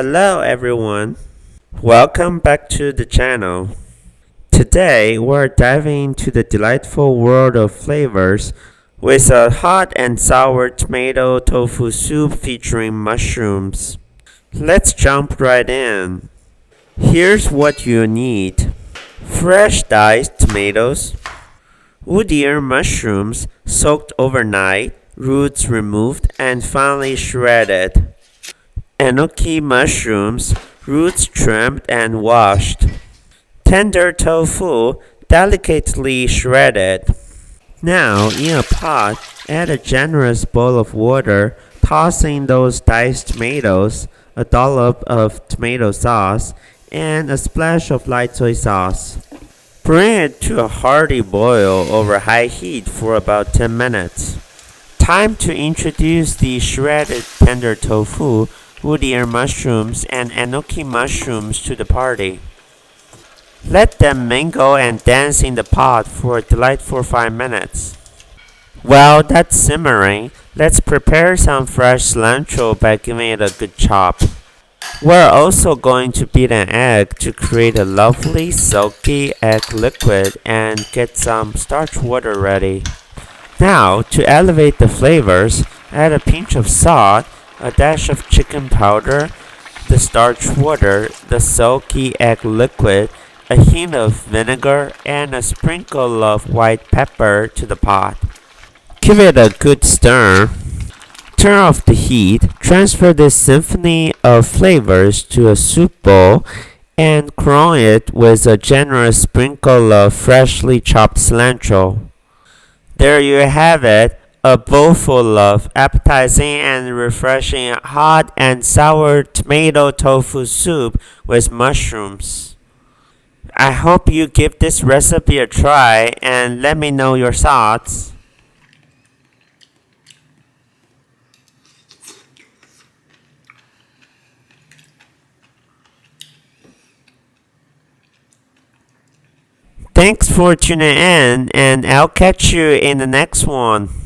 Hello everyone, welcome back to the channel. Today we're diving into the delightful world of flavors with a hot and sour tomato tofu soup featuring mushrooms. Let's jump right in. Here's what you need. Fresh diced tomatoes, wood ear mushrooms soaked overnight, roots removed and finely shredded. Enoki mushrooms, roots trimmed and washed. Tender tofu, delicately shredded. Now, in a pot, add a generous bowl of water, toss in those diced tomatoes, a dollop of tomato sauce, and a splash of light soy sauce. Bring it to a hearty boil over high heat for about 10 minutes. Time to introduce the shredded tender tofu, wood ear mushrooms, and enoki mushrooms to the party. Let them mingle and dance in the pot for a delightful 5 minutes. While that's simmering, let's prepare some fresh cilantro by giving it a good chop. We're also going to beat an egg to create a lovely silky egg liquid and get some starch water ready. Now, to elevate the flavors, add a pinch of salt, a dash of chicken powder, the starch water, the silky egg liquid, a hint of vinegar, and a sprinkle of white pepper to the pot. Give it a good stir. Turn off the heat, transfer this symphony of flavors to a soup bowl, and crown it with a generous sprinkle of freshly chopped cilantro. There you have it, a bowl full of appetizing and refreshing hot and sour tomato tofu soup with mushrooms. I hope you give this recipe a try and let me know your thoughts. Thanks for tuning in, and I'll catch you in the next one.